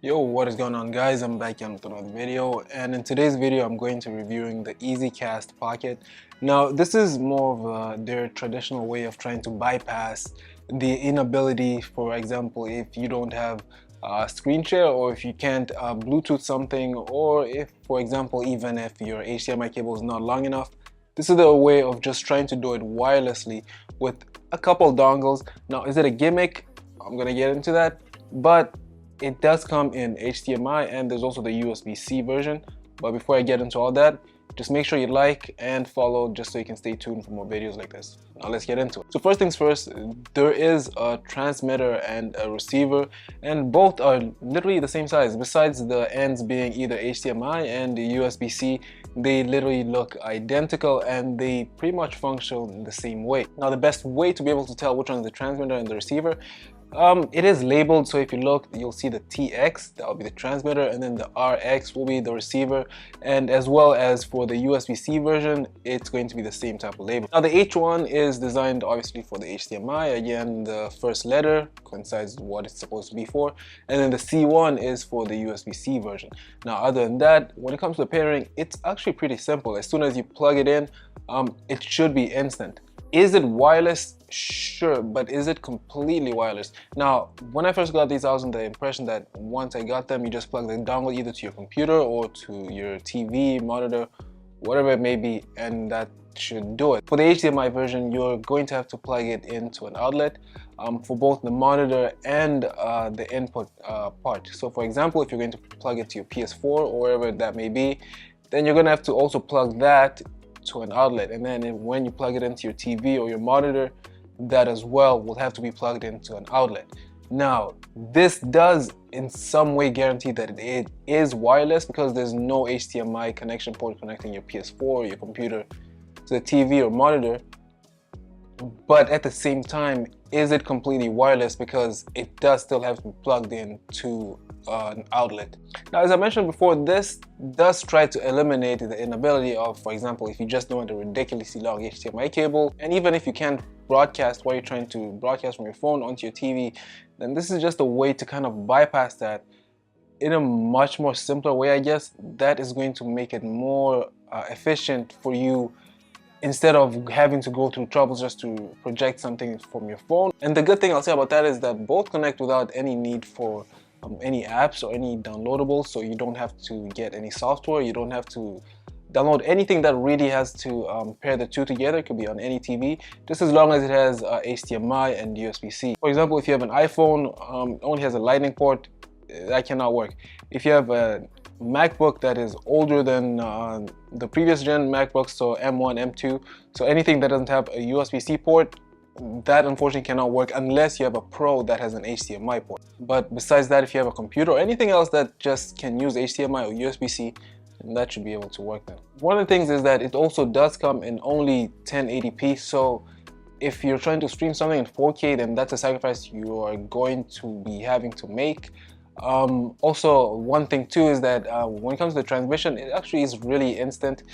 Yo, what is going on, guys? I'm back again with another video, and in today's video I'm going to be reviewing the EZCast Pocket. Now this is more of their traditional way of trying to bypass the inability, for example, if you don't have screen share, or if you can't Bluetooth something, or if, for example, even if your HDMI cable is not long enough. This is the way of just trying to do it wirelessly with a couple dongles. Now, is it a gimmick? I'm gonna get into that, but it does come in HDMI and there's also the USB-C version. But before I get into all that, just make sure you like and follow just so you can stay tuned for more videos like this. Now let's get into it. So first things first, there is a transmitter and a receiver, and both are literally the same size. Besides the ends being either HDMI and the USB-C, they literally look identical and they pretty much function the same way. Now the best way to be able to tell which one is the transmitter and the receiver, it is labeled, so if you look, you'll see the TX, that will be the transmitter, and then the RX will be the receiver, and as well as for the USB-C version, it's going to be the same type of label. Now the H1 is designed obviously for the HDMI. Again, the first letter coincides with what it's supposed to be for, and then the C1 is for the USB-C version. Now other than that, when it comes to pairing, it's actually pretty simple. As soon as you plug it in, it should be instant. Is it wireless? Sure, but is it completely wireless? Now, when I first got these, I was under the impression that once I got them, you just plug the dongle either to your computer or to your TV, monitor, whatever it may be, and that should do it. For the HDMI version, you're going to have to plug it into an outlet for both the monitor and the input part. So for example, if you're going to plug it to your PS4 or wherever that may be, then you're going to have to also plug that to an outlet, and then when you plug it into your TV or your monitor, that as well will have to be plugged into an outlet. Now this does in some way guarantee that it is wireless, because there's no HDMI connection port connecting your PS4 or your computer to the TV or monitor. But at the same time, is it completely wireless, because it does still have to be plugged in to an outlet. Now, as I mentioned before, this does try to eliminate the inability of, for example, if you just don't want a ridiculously long HDMI cable, and even if you can't broadcast while you're trying to broadcast from your phone onto your TV, then this is just a way to kind of bypass that in a much more simpler way, I guess. That is going to make it more efficient for you, instead of having to go through troubles just to project something from your phone. And the good thing I'll say about that is that both connect without any need for any apps or any downloadables, so you don't have to get any software, you don't have to download anything that really has to pair the two together. It could be on any TV, just as long as it has HDMI and USB-C. For example, if you have an iPhone, only has a lightning port, that cannot work. If you have a MacBook that is older than the previous gen MacBooks, so M1, M2, so anything that doesn't have a USB-C port, that unfortunately cannot work unless you have a Pro that has an HDMI port. But besides that, if you have a computer or anything else that just can use HDMI or USB-C, then that should be able to work then. One of the things is that it also does come in only 1080p, so if you're trying to stream something in 4K, then that's a sacrifice you are going to be having to make. Also, one thing too is that when it comes to the transmission, it actually is really instant.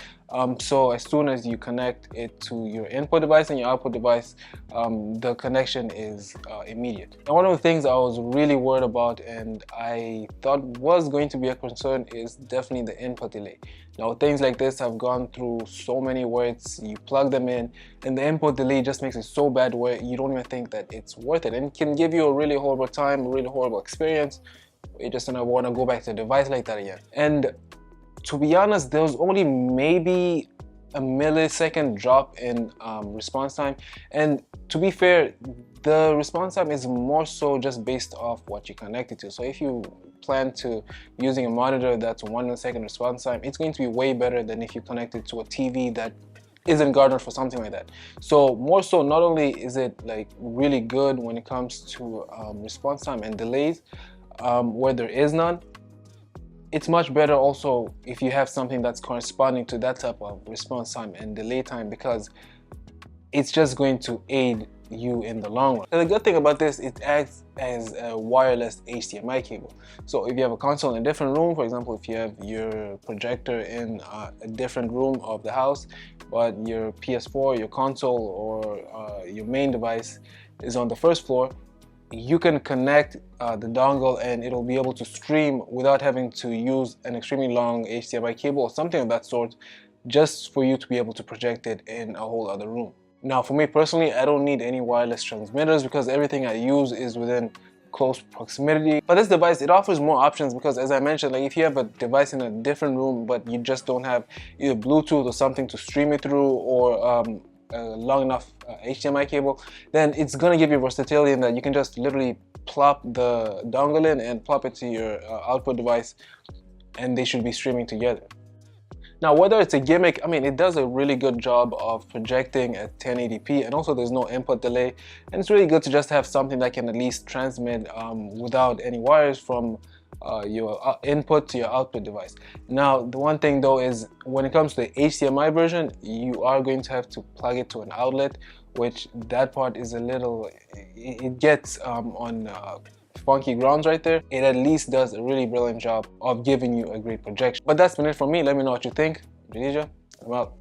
So as soon as you connect it to your input device and your output device, the connection is immediate. And one of the things I was really worried about, and I thought was going to be a concern, is definitely the input delay. Now things like this have gone through so many where you plug them in and the input delay just makes it so bad where you don't even think that it's worth it, and it can give you a really horrible time, a really horrible experience. You just don't want to go back to the device like that again. And to be honest, there was only maybe a millisecond drop in response time, and to be fair, the response time is more so just based off what you connect it to. So if you plan to using a monitor that's 1 millisecond response time, it's going to be way better than if you connect it to a TV that isn't garnered for something like that. So more so, not only is it like really good when it comes to response time and delays, where there is none, it's much better also if you have something that's corresponding to that type of response time and delay time, because it's just going to aid you in the long run. And the good thing about this, it acts as a wireless HDMI cable. So if you have a console in a different room, for example, if you have your projector in a different room of the house, but your PS4, your console, or your main device is on the first floor, you can connect the dongle and it'll be able to stream without having to use an extremely long HDMI cable or something of that sort, just for you to be able to project it in a whole other room. Now for me personally, I don't need any wireless transmitters because everything I use is within close proximity. But this device, it offers more options because, as I mentioned, like if you have a device in a different room but you just don't have either Bluetooth or something to stream it through, or a long enough HDMI cable, then it's gonna give you versatility in that you can just literally plop the dongle in and plop it to your output device, and they should be streaming together. Now, whether it's a Gimmick, I mean, it does a really good job of projecting at 1080p, and also there's no input delay, and it's really good to just have something that can at least transmit without any wires from your input to your output device. Now, the one thing though is when it comes to the HDMI version, you are going to have to plug it to an outlet, which that part is a little, it gets on funky grounds right there. It at least does a really brilliant job of giving you a great projection. But that's been it from me. Let me know what you think. I'm out.